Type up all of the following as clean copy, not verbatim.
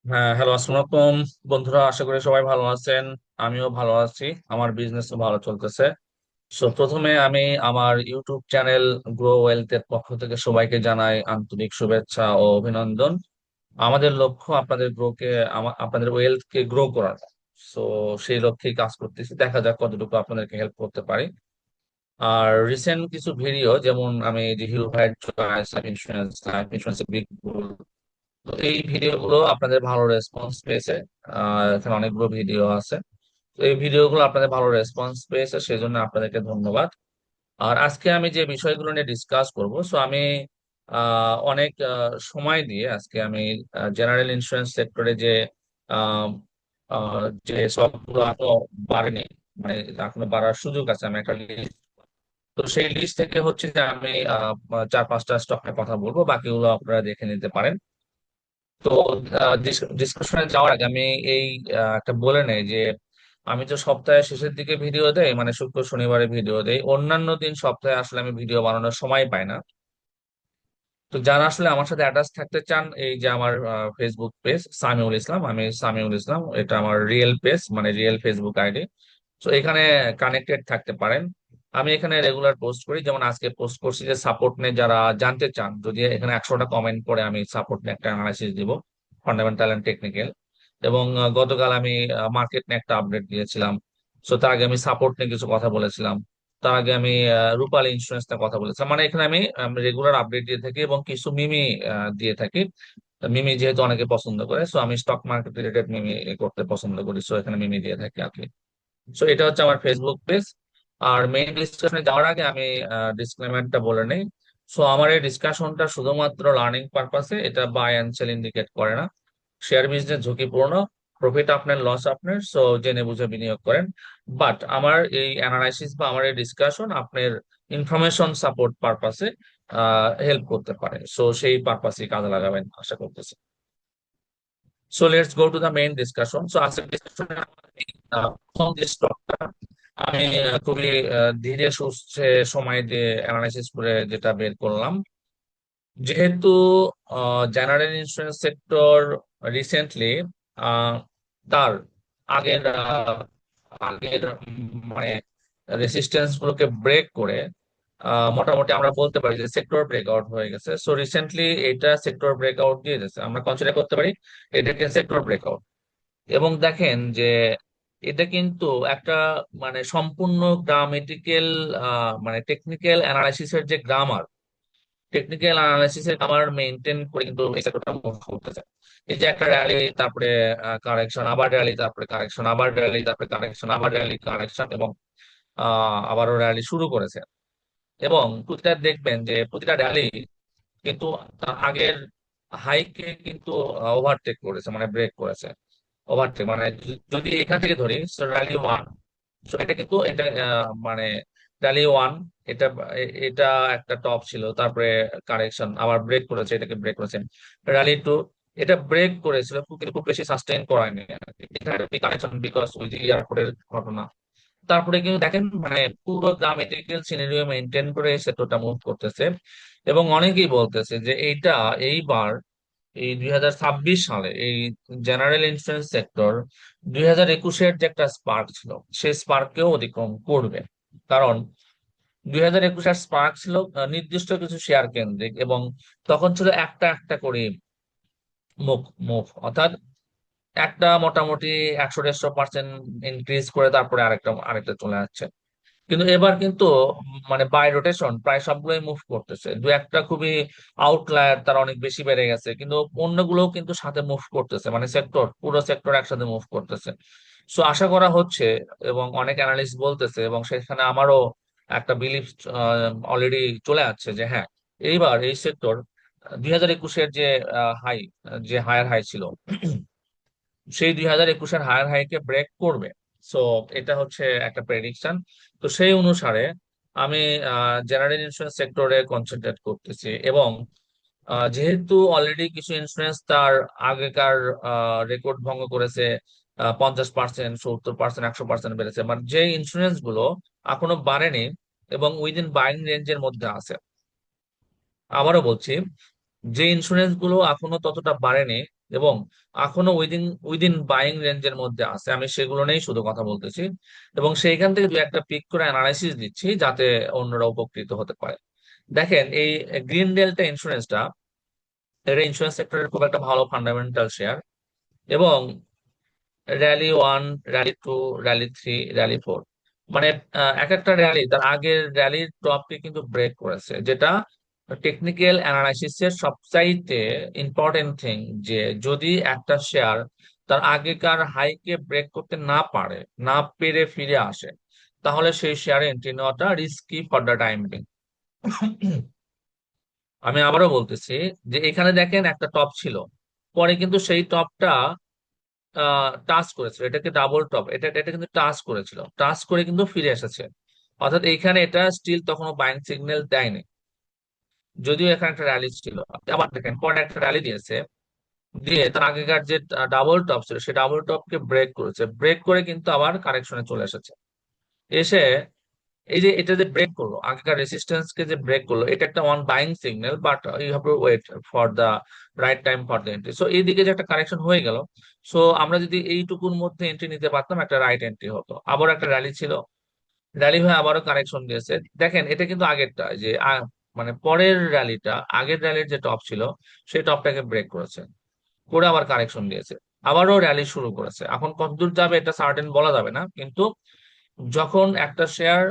হ্যাঁ, হ্যালো, আসসালামু আলাইকুম বন্ধুরা। আশা করি সবাই ভালো আছেন। আমিও ভালো আছি। আমার বিজনেস ভালো চলতেছে। প্রথমে আমি আমার ইউটিউব চ্যানেল গ্রো ওয়েলথ এর পক্ষ থেকে সবাইকে জানাই আন্তরিক শুভেচ্ছা ও অভিনন্দন। আমাদের লক্ষ্য আপনাদের আপনাদের ওয়েলথ কে গ্রো করার। সো সেই লক্ষ্যেই কাজ করতেছি, দেখা যাক কতটুকু আপনাদেরকে হেল্প করতে পারি। আর রিসেন্ট কিছু ভিডিও, যেমন আমি যে হিরো ভাইয়ের লাইফ ইন্স্যুরেন্স বিগ, তো এই ভিডিওগুলো আপনাদের ভালো রেসপন্স পেয়েছে। এখানে অনেকগুলো ভিডিও আছে। তো এই ভিডিওগুলো আপনাদের ভালো রেসপন্স পেয়েছে, সেজন্য আপনাদেরকে ধন্যবাদ। আর আজকে আমি যে বিষয়গুলো নিয়ে ডিসকাস করব, আমি অনেক সময় দিয়ে আজকে আমি জেনারেল ইন্স্যুরেন্স সেক্টরে আহ, যে সবগুলো এখনো বাড়েনি, মানে এখনো বাড়ার সুযোগ আছে, আমি একটা লিস্ট, তো সেই লিস্ট থেকে হচ্ছে যে আমি চার পাঁচটা স্টকের কথা বলবো, বাকিগুলো আপনারা দেখে নিতে পারেন। তো ডিসকাশনে যাওয়ার আগে আমি এই একটা বলে নেই যে আমি তো সপ্তাহের শেষের দিকে ভিডিও দেই, মানে শুক্র শনিবারে ভিডিও দেই। অন্যান্য দিন সপ্তাহে আসলে আমি ভিডিও বানানোর সময় পাই না। তো যারা আসলে আমার সাথে অ্যাটাচ থাকতে চান, এই যে আমার ফেসবুক পেজ সামিউল ইসলাম, আমি সামিউল ইসলাম, এটা আমার রিয়েল পেজ, মানে রিয়েল ফেসবুক আইডি। তো এখানে কানেক্টেড থাকতে পারেন। আমি এখানে রেগুলার পোস্ট করি, যেমন আজকে পোস্ট করছি যে সাপোর্ট নিয়ে যারা জানতে চান, যদি এখানে 100টা কমেন্ট করে আমি সাপোর্ট নিয়ে একটা অ্যানালাইসিস দিব, ফান্ডামেন্টাল এন্ড টেকনিক্যাল। এবং গতকাল আমি মার্কেট নিয়ে একটা আপডেট দিয়েছিলাম। তার আগে আমি সাপোর্ট নিয়ে কিছু কথা বলেছিলাম। তার আগে আমি রূপালী ইন্স্যুরেন্স নিয়ে কথা বলেছিলাম। মানে এখানে আমি রেগুলার আপডেট দিয়ে থাকি এবং কিছু মিমি দিয়ে থাকি। মিমি যেহেতু অনেকে পছন্দ করে, আমি স্টক মার্কেট রিলেটেড মিমি করতে পছন্দ করি, এখানে মিমি দিয়ে থাকি আর কি। এটা হচ্ছে আমার ফেসবুক পেজ। আর মেইন ডিসকাশনে যাওয়ার আগে আমি ডিসক্লেমারটা বলে নেই। আমার এই ডিসকাশনটা শুধুমাত্র লার্নিং পারপাসে, এটা বাই অ্যান্ড সেল ইন্ডিকেট করে না। শেয়ার বিজনেস ঝুঁকিপূর্ণ, প্রফিট আপনার, লস আপনার, জেনে বুঝে বিনিয়োগ করেন। বাট আমার এই অ্যানালাইসিস বা আমার এই ডিসকাশন আপনার ইনফরমেশন সাপোর্ট পারপাসে হেল্প করতে পারে। সেই পারপাসে কাজে লাগাবেন আশা করতেছি। Let's go to the main discussion. আজকের ডিসকাশনে প্রথম যে স্টকটা আমি খুবই ধীরে সুস্থে সময় দিয়ে অ্যানালাইসিস করে যেটা বের করলাম, যেহেতু জেনারেল ইন্স্যুরেন্স সেক্টর রিসেন্টলি তার আগের আগের মানে রেসিস্টেন্স গুলোকে ব্রেক করে মোটামুটি আমরা বলতে পারি যে সেক্টর ব্রেকআউট হয়ে গেছে। রিসেন্টলি এটা সেক্টর ব্রেকআউট দিয়ে দিয়েছে, আমরা কনসিডার করতে পারি এটাকে সেক্টর ব্রেকআউট। এবং দেখেন যে এটা কিন্তু একটা মানে সম্পূর্ণ গ্রামেটিক্যাল, মানে টেকনিক্যাল অ্যানালাইসিসের যে গ্রামার, টেকনিক্যাল অ্যানালাইসিসের গ্রামার মেনটেন করে কিন্তু এই সেক্টরটা মুভ করতেছে। এই যে একটা র্যালি, তারপরে কারেকশন, আবার র্যালি, তারপরে কারেকশন, আবার র্যালি, তারপরে কারেকশন, আবার র্যালি, কারেকশন, এবং আবারও র্যালি শুরু করেছে। এবং প্রতিটা দেখবেন যে প্রতিটা র্যালি কিন্তু তার আগের হাইকে কিন্তু ওভারটেক করেছে, মানে ব্রেক করেছে। ওভারটেক মানে যদি এখান থেকে ধরি, র্যালি ওয়ান, এটা কিন্তু এটা মানে র্যালি ওয়ান, এটা এটা একটা টপ ছিল, তারপরে কারেকশন, আবার ব্রেক করেছে, এটাকে ব্রেক করেছে। র্যালি টু, এটা ব্রেক করেছিল কিন্তু খুব বেশি সাস্টেইন করায়নি আর কি। এটা কারেকশন বিকজ ওই যে এয়ারপোর্টের ঘটনা। তারপরে কিন্তু দেখেন মানে পুরো গ্রামেটিক্যাল সিনারিও মেনটেন করে এই সেক্টরটা মুভ করতেছে। এবং অনেকেই বলতেছে যে এইবার এই 2026 সালে এই জেনারেল ইন্স্যুরেন্স সেক্টর 2021-এর যে একটা স্পার্ক ছিল, সেই স্পার্ককেও অতিক্রম করবে। কারণ 2021-এর স্পার্ক ছিল নির্দিষ্ট কিছু শেয়ার কেন্দ্রিক, এবং তখন ছিল একটা একটা করে মুভ মুভ অর্থাৎ একটা মোটামুটি 100-150% ইনক্রিজ করে তারপরে আরেকটা আরেকটা চলে আসছে। কিন্তু এবার কিন্তু মানে বাই রোটেশন প্রায় সবগুলোই মুভ করতেছে। দু একটা খুবই আউটলায়ার, তারা অনেক বেশি বেড়ে গেছে, কিন্তু অন্যগুলোও কিন্তু সাথে মুভ করতেছে, মানে পুরো সেক্টর একসাথে মুভ করতেছে। আশা করা হচ্ছে, এবং অনেক অ্যানালিস্ট বলতেছে, এবং সেখানে আমারও একটা বিলিফ অলরেডি চলে আসছে যে হ্যাঁ, এইবার এই সেক্টর 2021-এর যে হাই, যে হায়ার হাই ছিল, সেই 2021-এর হায়ার হাইকে ব্রেক করবে। সো এটা হচ্ছে একটা প্রেডিকশন। তো সেই অনুসারে আমি জেনারেল ইন্স্যুরেন্স সেক্টরে কনসেন্ট্রেট করতেছি। এবং যেহেতু অলরেডি কিছু ইন্স্যুরেন্স তার আগেকার রেকর্ড ভঙ্গ করেছে, 50%, 70%, 100% বেড়েছে, মানে যে ইন্স্যুরেন্স গুলো এখনো বাড়েনি এবং উইদিন বাইং রেঞ্জের মধ্যে আছে। আবারও বলছি, যে ইন্স্যুরেন্স গুলো এখনো ততটা বাড়েনি এবং এখনো উইদিন উইদিন বাইং রেঞ্জের মধ্যে আছে, আমি সেগুলো নিয়েই শুধু কথা বলতেছি। এবং সেইখান থেকে দু একটা পিক করে অ্যানালাইসিস দিচ্ছি যাতে অন্যরা উপকৃত হতে পারে। দেখেন এই গ্রিন ডেল্টা ইন্স্যুরেন্সটা, এটা ইন্স্যুরেন্স সেক্টরের খুব একটা ভালো ফান্ডামেন্টাল শেয়ার। এবং rally one, rally two, rally three, rally four, মানে এক একটা র্যালি তার আগের র্যালির টপকে কিন্তু ব্রেক করেছে, যেটা টেকনিক্যাল অ্যানালাইসিসের সবচাইতে ইম্পর্টেন্ট থিং। যে যদি একটা শেয়ার তার আগেকার হাইকে ব্রেক করতে না পারে, না পেরে ফিরে আসে, তাহলে সেই শেয়ারে এন্ট্রি নেওয়াটা risky for the time being. আমি আবারও বলতেছি যে এখানে দেখেন একটা টপ ছিল, পরে কিন্তু সেই টপটা টাচ করেছিল, এটাকে ডাবল টপ, এটা এটা কিন্তু টাচ করেছিল, টাচ করে কিন্তু ফিরে এসেছে। অর্থাৎ এইখানে এটা স্টিল তখনও বাইং সিগন্যাল দেয়নি, যদিও এখানে একটা র্যালি ছিল। আবার দেখেন পরে একটা র্যালি দিয়েছে, দিয়ে তার আগেকার যে ডাবল টপ ছিল সেই ডাবল টপকে ব্রেক করেছে, ব্রেক করে কিন্তু আবার কারেকশনে চলে এসেছে। এসে এই যে এটা যে ব্রেক করলো, আগেকার রেসিস্ট্যান্স কে যে ব্রেক করলো, এটা একটা one buying signal, but you have to wait for the right time for the entry. So এইদিকে যে একটা কারেকশন হয়ে গেল, সো আমরা যদি এইটুকুর মধ্যে এন্ট্রি নিতে পারতাম, একটা রাইট এন্ট্রি হতো। আবার একটা র্যালি ছিল, র্যালি হয়ে আবারও কারেকশন দিয়েছে। দেখেন এটা কিন্তু আগেরটা যে মানে পরের র্যালিটা, আগের র্যালির যে টপ ছিল সেই টপটাকে ব্রেক করেছে, করে আবার কারেকশন দিয়েছে, আবারও র্যালি শুরু করেছে। এখন কতদূর যাবে এটা সার্টেন বলা যাবে না, কিন্তু যখন একটা শেয়ার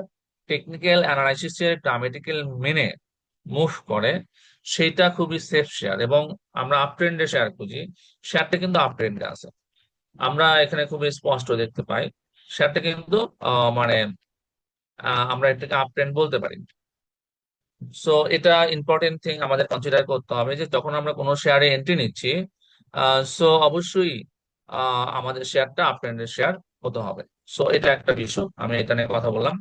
টেকনিক্যাল অ্যানালাইসিসের গ্রামেটিক্যাল মেনে মুভ করে, সেইটা খুবই সেফ শেয়ার। এবং আমরা আপ ট্রেন্ডে শেয়ার খুঁজি, শেয়ারটা কিন্তু আপ ট্রেন্ডে আছে, আমরা এখানে খুবই স্পষ্ট দেখতে পাই শেয়ারটা কিন্তু মানে আমরা এটাকে আপ ট্রেন্ড বলতে পারি। সো এটা ইম্পর্টেন্ট থিং আমাদের কনসিডার করতে হবে যে যখন আমরা কোনো শেয়ারে এন্ট্রি নিচ্ছি, সো অবশ্যই আমাদের শেয়ারটা আপ ট্রেন্ডের শেয়ার হতে হবে। সো এটা একটা বিষয়, আমি এটা নিয়ে কথা বললাম।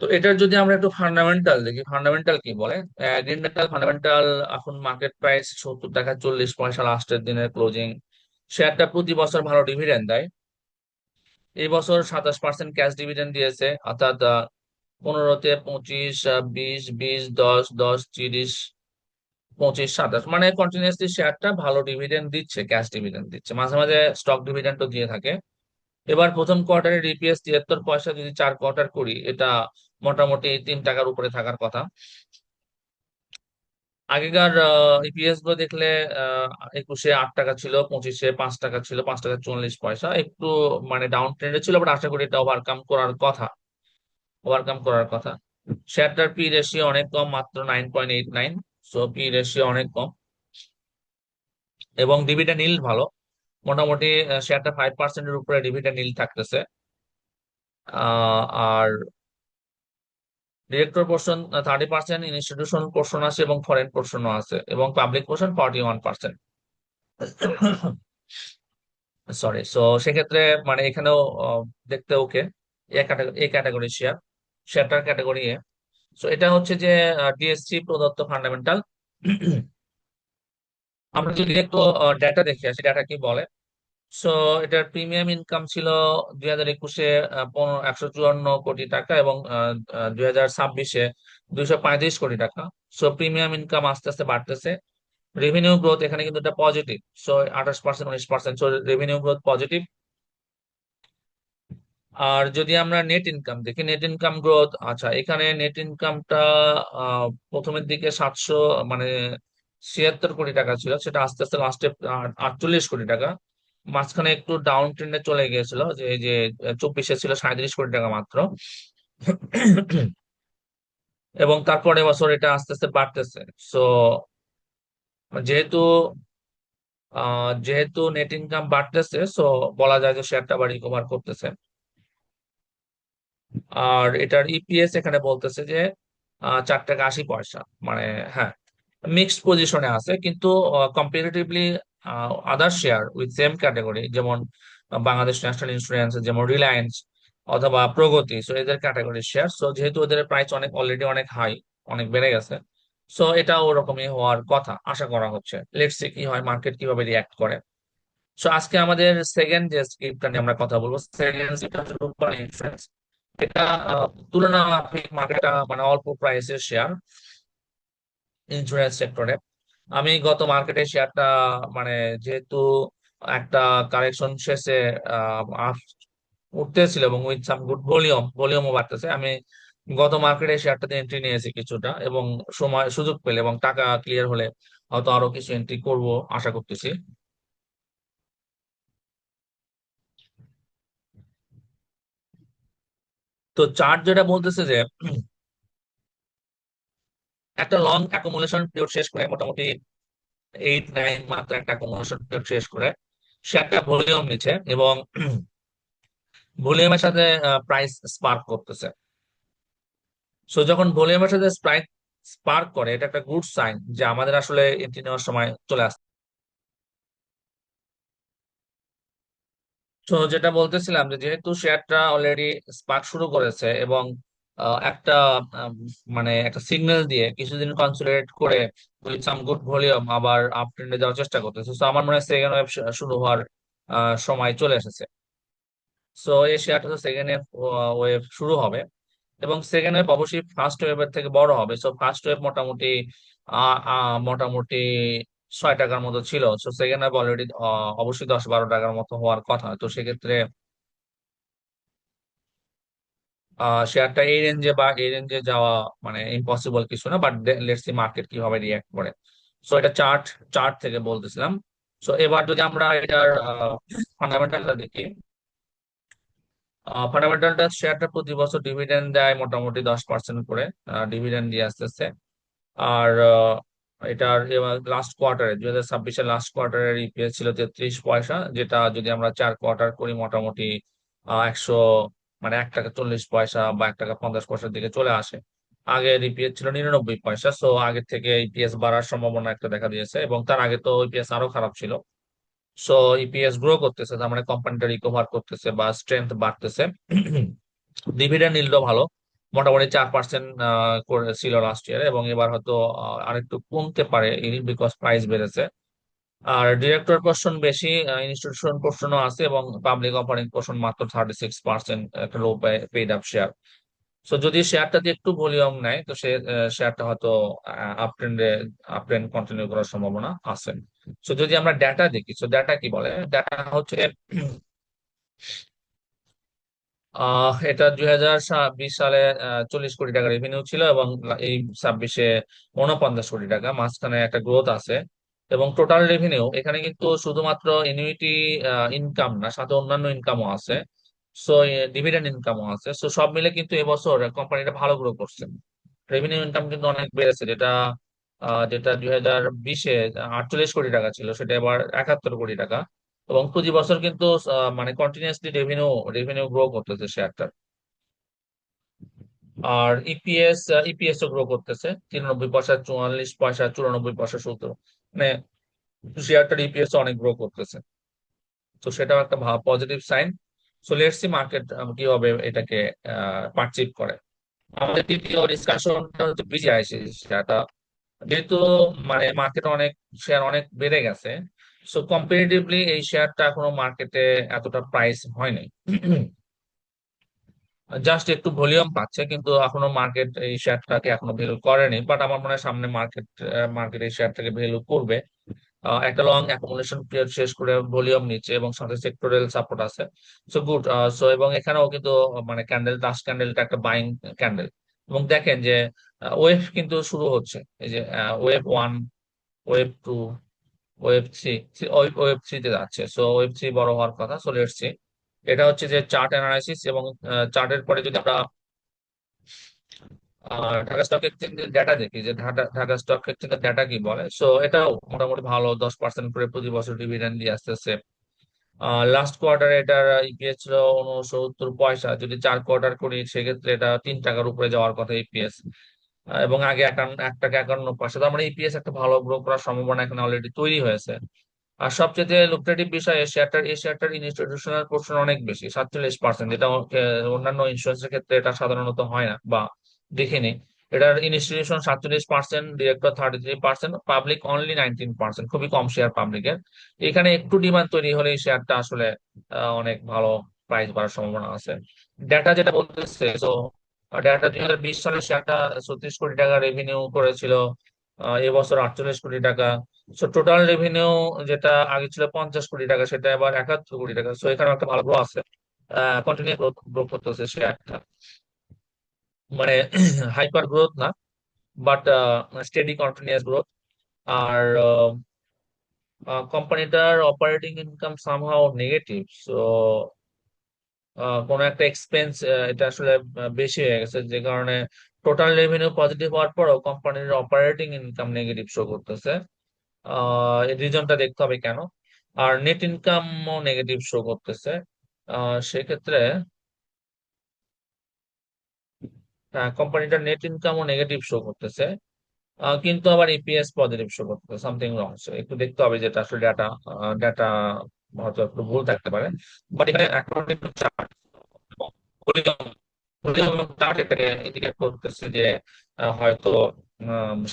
তো এটার যদি আমরা একটু ফান্ডামেন্টাল দেখি, ফান্ডামেন্টাল কি বলে। গ্রিন মেটাল ফান্ডামেন্টাল, এখন মার্কেট প্রাইস 70 টাকা 40 পয়সা লাস্টের দিনের ক্লোজিং। শেয়ারটা প্রতি বছর ভালো ডিভিডেন্ড দেয়। এই বছর 27% ক্যাশ ডিভিডেন্ড দিয়েছে, অর্থাৎ 15-তে 25, 20, 20, 10, 10, 30, 25, 27, মানে কন্টিনিউয়াসলি শেয়ারটা ভালো ডিভিডেন্ড দিচ্ছে, ক্যাশ ডিভিডেন্ড দিচ্ছে, মাঝে মাঝে স্টক ডিভিডেন্ডও দিয়ে থাকে। এবার প্রথম কোয়ার্টারের ইপিএস 73 পয়সা, যদি 4 কোয়ার্টার করি এটা মোটামুটি 3 টাকার উপরে থাকার কথা। আগেকার ইপিএস গুলো দেখলে 21-এ 8 টাকা ছিল, 25-এ 5 টাকা ছিল, 5 টাকা 40 পয়সা, একটু মানে ডাউন ট্রেন্ডে ছিল, বাট আশা করি এটা ওভারকাম করার কথা, ওভারকাম করার কথা। শেয়ারটার পি রেশিও অনেক কম, মাত্র 9.89। সো পি রেশিও অনেক কম, এবং ডিভিডেন্ড ইল্ড ভালো, মোটামুটি শেয়ারটা 5%-এর উপরে ডিভিডেন্ড ইল্ড থাকতেছে। আর ডিরেক্টর পোর্শন 30%, ইনস্টিটিউশন পোর্শন আছে এবং ফরেন পোর্শনও আছে, এবং পাবলিক পোর্শন 41%। সরি, সো সেক্ষেত্রে মানে এখানেও দেখতে ওকে। এ ক্যাটাগরি শেয়ার, শেয়ারটার ক্যাটাগরি এ। সো এটা হচ্ছে যে ডিএসসি প্রদত্ত ফান্ডামেন্টাল। আমরা যদি একটু ডেটা দেখে আসি, ডেটা কি বলে। সো এটার প্রিমিয়াম ইনকাম ছিল 2021-এ 154 কোটি টাকা, এবং 2026-এ 235 কোটি টাকা। সো প্রিমিয়াম ইনকাম আস্তে আস্তে বাড়তেছে। রেভিনিউ গ্রোথ এখানে কিন্তু এটা positive, so 28%, 19%, so revenue growth positive. আর যদি আমরা নেট ইনকাম দেখি, নেট ইনকাম গ্রোথ, আচ্ছা এখানে নেট ইনকামটা প্রথমের দিকে 700 মানে 76 কোটি টাকা ছিল, সেটা আস্তে আস্তে লাস্টে 48 কোটি টাকা। মাঝখানে একটু ডাউন ট্রেন্ডে চলে গিয়েছিল, যে এই যে 24-এ ছিল 37 কোটি টাকা মাত্র। এবং তারপরে বছর এটা আস্তে আস্তে বাড়তেছে। সো যেহেতু যেহেতু নেট ইনকাম বাড়তেছে, সো বলা যায় যে শেয়ারটা আবার রিকভার করতেছে। আর এটার ইপিএস এখানে বলতেছে যে 4 টাকা 80 পয়সা, মানে হ্যাঁ মিক্সড পজিশনে আছে, কিন্তু comparatively other share with same category, যেমন বাংলাদেশ ন্যাশনাল ইন্স্যুরেন্স, যেমন রিলায়েন্স অথবা প্রগতি, সো এদের ক্যাটাগরি শেয়ার। সো যেহেতু ওদের প্রাইস অনেক অলরেডি অনেক হাই, অনেক বেড়ে গেছে, সো এটা ওরকমই হওয়ার কথা আশা করা হচ্ছে। লেটস সি কি হয়, মার্কেট কিভাবে রিয়াক্ট করে। সো আজকে আমাদের সেকেন্ড যে স্ক্রিপ্টটা নিয়ে আমরা কথা বলবো, সেকেন্ড স্ক্রিপ্ট হচ্ছে রূপবান ইন্স্যুরেন্স। এটা তুলনামূলক মার্কেটটা মানে অল্প প্রাইসের শেয়ার। ইন্স্যুরেন্স সেক্টরে। আমি গত মার্কেটে শেয়ারটা মানে যেহেতু একটা কারেকশন শেষে আহ, উঠতেছিল এবং উইথ সাম গুড ভলিউমও বাড়তেছে, আমি গত মার্কেটে শেয়ারটাতে এন্ট্রি নিয়েছি কিছুটা, এবং সময় সুযোগ পেলে এবং টাকা ক্লিয়ার হলে হয়তো আরো কিছু এন্ট্রি করব আশা করতেছি। তো চার্ট যেটা বলতেছে যে একটা লং অ্যাকুমুলেশন পিরিয়ড শেষ করে, মোটামুটি 8-9 মাত্র একটা অ্যাকুমুলেশন পিরিয়ড শেষ করে সে একটা ভলিউম নিচ্ছে, এবং ভলিউমের সাথে প্রাইস স্পার্ক করতেছে। সো যখন ভলিউমের সাথে প্রাইস স্পার্ক করে, এটা একটা গুড সাইন যে আমাদের আসলে এন্ট্রি নেওয়ার সময় চলে আসছে। তো যেটা বলতেছিলাম যে যেহেতু শেয়ারটা অলরেডি স্পার্ক শুরু করেছে, এবং একটা আম, মানে একটা সিগন্যাল দিয়ে কিছুদিন কনসোলিডেট করে উইথ সাম গুড ভলিউম আবার আপ ট্রেন্ডে যাওয়ার চেষ্টা করতেছে, তো আমার মনে হয় সেকেন্ড ওয়েভ শুরু হওয়ার সময় চলে এসেছে। সো এই শেয়ারটা তো সেকেন্ড ওয়েভ শুরু হবে, এবং সেকেন্ড ওয়েভ অবশ্যই ফার্স্ট ওয়েভের থেকে বড় হবে। সো ফার্স্ট ওয়েভ মোটামুটি মোটামুটি 6 টাকার মতো ছিল, সো সেকেন্ড ওয়েভ অলরেডি অবশ্যই 10-12 টাকার মতো হওয়ার কথা। তো সেক্ষেত্রে শেয়ারটা এই রেঞ্জে যাওয়া মানে ইম্পসিবল কিছু না, বাট লেটস সি মার্কেট কিভাবে রিয়াক্ট করে। সো এটা চার্ট চার্ট থেকে বলতেছিলাম। সো এবার যদি আমরা এটার ফান্ডামেন্টালটা দেখি, ফান্ডামেন্টালটা শেয়ারটা প্রতি বছর ডিভিডেন্ড দেয় মোটামুটি 10% করে ডিভিডেন্ড দিয়ে আসতেছে। আর এটার লাস্ট কোয়ার্টারে 2026-এর লাস্ট কোয়ার্টারের ইপিএস ছিল 33 পয়সা, যেটা যদি আমরা 4 কোয়ার্টার করি মোটামুটি 100 মানে 1 টাকা 40 পয়সা বা 1 টাকা 50 পয়সার দিকে চলে আসে। আগের ইপিএস ছিল 99 পয়সা, সো আগের থেকে ইপিএস বাড়ার সম্ভাবনা একটা দেখা দিয়েছে, এবং তার আগে তো ইপিএস আরো খারাপ ছিল। সো ইপিএস গ্রো করতেছে, তার মানে কোম্পানিটা রিকভার করতেছে বা স্ট্রেংথ বাড়তেছে। ডিভিডেন্ড ইল্ডও ভালো, মোটামুটি 4% ছিল লাস্ট ইয়ারে, এবং এবার হয়তো আরেকটু কমতে পারে বিকজ প্রাইস বেড়েছে। আর ডিরেক্টর পোর্শন বেশি, ইনস্টিটিউশন পোর্শনও আছে, এবং পাবলিক অফারিং পোর্শন মাত্র 36%, একটা লো পেইড আপ শেয়ার। সো যদি শেয়ারটাতে একটু ভলিউম নেয়, তো সে শেয়ারটা হয়তো আপ ট্রেন্ডে আপ ট্রেন্ড কন্টিনিউ করার সম্ভাবনা আছে। সো যদি আমরা ডেটা দেখি, সো ডেটা কি বলে, ডেটা হচ্ছে এটা 2020 সালে 40 কোটি টাকা রেভিনিউ ছিল, এবং এই 26-এ 49 কোটি টাকা, মাঝখানে একটা গ্রোথ আছে। এবং টোটাল রেভিনিউ এখানে কিন্তু শুধুমাত্র ইনউইটি ইনকাম না, সাথে অন্যান্য ইনকামও আছে। সো ডিভিডেন্ড ইনকামও আছে। সো সব মিলে কিন্তু এবছর কোম্পানিটা ভালো গ্রো করছে, রেভিনিউ ইনকাম কিন্তু অনেক বেড়েছে, যেটা 2020-এ 48 কোটি টাকা ছিল, সেটা এবার 71 কোটি টাকা। এবং প্রতি বছর কিন্তু মানে কন্টিনিউয়াসলি রেভিনিউ রেভিনিউ গ্রো করতেছে শেয়ারটা। আর ইপিএস ও গ্রো করতেছে, 93 পয়সা, 44 পয়সা, 94 পয়সা, 70, মানে শেয়ারটার ইপিএস অনেক গ্রো করতেছে। তো সেটাও একটা positive sign. So let's see market কিভাবে এটাকে পারসিভ করে। আমাদের তৃতীয় ডিসকাশনটা হচ্ছে বিজিআইসি শেয়ারটা। যেহেতু মানে মার্কেট অনেক শেয়ার অনেক বেড়ে গেছে, সো কম্পারেটিভলি এই শেয়ারটা এখনো মার্কেটে এতটা প্রাইস হয়নি। জাস্ট একটু ভলিউম পাচ্ছে, কিন্তু এখনো মার্কেট এই শেয়ারটাকে এখনো ভ্যালু করেনি, বাট আমার মনে হয় সামনে মার্কেট এই শেয়ারটাকে ভ্যালু করবে। একটা লং অ্যাকুমুলেশন পিরিয়ড শেষ করে ভলিউম নিচ্ছে, এবং সাথে সেক্টরাল সাপোর্ট আছে। So good. সো এবং এখানেও কিন্তু মানে লাস্ট ক্যান্ডেলটা একটা বাইং ক্যান্ডেল। এবং দেখেন যে ওয়েভ কিন্তু শুরু হচ্ছে, এই যে ওয়েভ 1, ওয়েভ 2, ওয়েব 3, ওয়েব 3 তে যাচ্ছে। সো ওয়েব 3 বড় হওয়ার কথা। So let's C. এটা হচ্ছে যে চার্ট অ্যানালাইসিস, এবং চার্টের পরে যদি আমরা ঢাকা স্টক এক্সচেঞ্জের ডেটা দেখি, যে ঢাকা ঢাকা স্টক এক্সচেঞ্জের ডেটা কি বলে, সো এটাও মোটামুটি ভালো, 10% করে প্রতি বছর ডিভিডেন্ড দিয়ে আসতেছে। লাস্ট কোয়ার্টারে এটার ইপিএস ছিল 69 পয়সা, যদি 4 কোয়ার্টার করি সেক্ষেত্রে এটা 3 টাকার উপরে যাওয়ার কথা ইপিএস। এবং আগে 1 টাকা 51 পয়সা, তার মানে ইপিএস একটা ভালো গ্রো করার সম্ভাবনা এখানে অলরেডি তৈরি হয়েছে। আর সবচেয়ে লুক্রেটিভ বিষয়, এই শেয়ারটার ইনস্টিটিউশনাল পোর্শন অনেক বেশি, 47%, যেটা অন্যান্য ইন্স্যুরেন্সের ক্ষেত্রে এটা সাধারণত হয় না বা দেখিনি। এটার ইনস্টিটিউশন 47%, ডিরেক্টর 33%, পাবলিক অনলি 19%, খুবই কম শেয়ার পাবলিকের। এখানে একটু ডিমান্ড তৈরি হলে এই শেয়ারটা আসলে অনেক ভালো প্রাইস বাড়ার সম্ভাবনা আছে। ডেটা যেটা বলতেছে, তো ডেটা 2020 সালে শেয়ারটা 36 কোটি টাকা রেভিনিউ করেছিল, এবছর 48 কোটি টাকা। সো টোটাল রেভিনিউ যেটা আগে ছিল 50 কোটি টাকা, সেটা এবার 71 কোটি টাকা। সো এখানে একটা ভালো গ্রো আছে, কন্টিনিউ গ্রো করতেছে শেয়ারটা। মানে হাইপার গ্রোথ না, বাট স্টেডি কন্টিনিউয়াস গ্রোথ। আর কোম্পানিটার operating income somehow negative. So কোনো একটা এক্সপেন্স এটা আসলে বেশি হয়ে গেছে, যে কারণে টোটাল রেভিনিউ পজিটিভ হওয়ার পরও কোম্পানির অপারেটিং ইনকাম নেগেটিভ শো করতেছে। এই রিজনটা দেখতে হবে কেন। আর নেট ইনকামও নেগেটিভ শো করতেছে। সেক্ষেত্রে কোম্পানিটার নেট ইনকামও নেগেটিভ শো করতেছে, কিন্তু আবার ইপিএস পজিটিভ শো করতেছে, সামথিং রং। একটু দেখতে হবে যেটা আসলে ডাটা ডাটা হয়তো একটু ভুল থাকতে পারে। বাট এখানে অ্যাকাউন্টিং চার্ট চার্ট এটাকে ইন্ডিকেট করতেছে যে হয়তো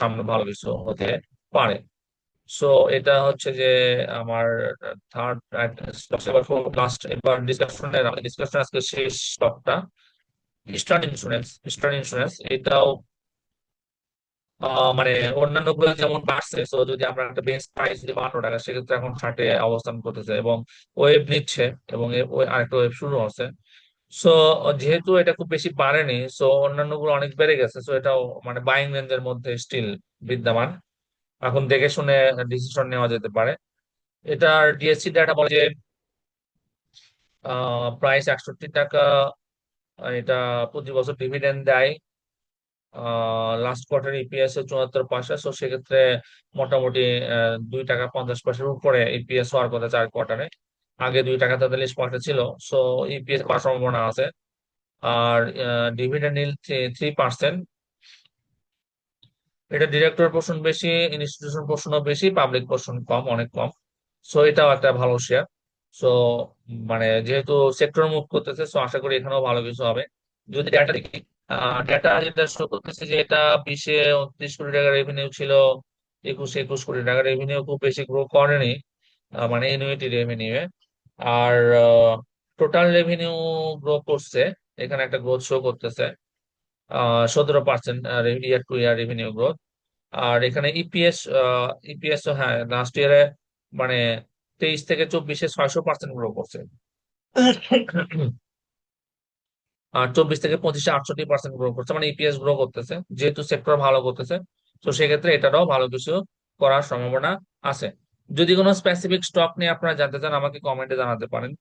সামনে ভালো কিছু হতে পারে। সো এটা হচ্ছে যে আমার থার্ড স্টক। এবার লাস্ট, এবার ডিসকাশনের ডিসকাশন আজকে শেষ স্টকটা ইস্টার্ন ইন্স্যুরেন্স। ইস্টার্ন ইন্স্যুরেন্স এটাও মানে অন্যান্য গুলো যেমন বাড়ছে, তো যদি আমরা একটা বেস প্রাইস যদি 52 টাকা, সেক্ষেত্রে এখন 60-এ অবস্থান করতেছে এবং ওয়েভ নিচ্ছে, এবং আরেকটা ওয়েভ শুরু হচ্ছে। সো যেহেতু এটা খুব বেশি বাড়েনি, সো অন্যান্য গুলো অনেক বেড়ে গেছে, সো এটাও মানে বাইং রেঞ্জের মধ্যে স্টিল বিদ্যমান। এখন দেখে শুনে ডিসিশন নেওয়া যেতে পারে। এটার ডিএসসি ডাটা বলে যে প্রাইস 61 টাকা। এটা প্রতি বছর ডিভিডেন্ড দেয়। লাস্ট কোয়ার্টার ইপিএস 74 পয়সা। সো সেক্ষেত্রে মোটামুটি 2 টাকা 50 পয়সার উপরে ইপিএস হওয়ার কথা 4 কোয়ার্টারে। আগে 2 টাকা 43 পয়সা ছিল। সো ইপিএস পাওয়ার সম্ভাবনা আছে। আর ডিভিডেন্ড ইল 3%। এটা ডিরেক্টর পোর্শন বেশি, ইনস্টিটিউশন পোর্শনও বেশি, পাবলিক পোর্শন কম, অনেক কম। সো এটাও একটা ভালো শেয়ার। সো মানে যেহেতু সেক্টর মুভ করতেছে, সো আশা করি এখানেও ভালো কিছু হবে। যদি ডাটা দেখি, ডাটা যেটা শো করতেছে যে এটা 20-এ 29 কোটি টাকা রেভিনিউ ছিল, 21-21 কোটি টাকা রেভিনিউ, খুব বেশি গ্রো করেনি মানে এনুইটি রেভিনিউ। আর টোটাল রেভিনিউ গ্রো করছে, এখানে একটা গ্রোথ শো করতেছে 17% ইয়ার টু ইয়ার রেভিনিউ গ্রোথ। আর এখানে ইপিএস, ইপিএস হ্যাঁ লাস্ট ইয়ারে মানে 23 থেকে 24-এ 600% গ্রো করছে। আর 24 থেকে 25-এ 68% গ্রো করছে, মানে ইপিএস গ্রো করতেছে যেহেতু সেক্টর ভালো করতেছে। তো সেক্ষেত্রে এটারও ভালো কিছু করার সম্ভাবনা আছে। যদি কোনো স্পেসিফিক স্টক নিয়ে আপনারা জানতে চান, আমাকে কমেন্টে জানাতে পারেন।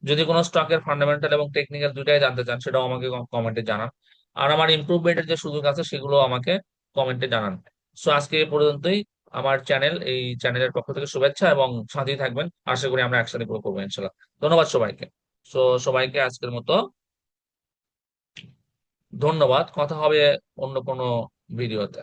যদি কোনো স্টকের ফান্ডামেন্টাল এবং টেকনিক্যাল দুইটাই জানতে চান, সেটাও আমাকে কমেন্টে জানান। আর আমার ইমপ্রুভমেন্টের যে সুযোগ আছে সেগুলো আমাকে কমেন্টে জানান। সো আজকে এই পর্যন্তই। আমার চ্যানেল, এই চ্যানেলের পক্ষ থেকে শুভেচ্ছা, এবং সাথেই থাকবেন। আশা করি আমরা একসাথে গ্রো করবো ইনশাল্লাহ। ধন্যবাদ সবাইকে। সো সবাইকে আজকের মতো ধন্যবাদ। কথা হবে অন্য কোনো ভিডিওতে।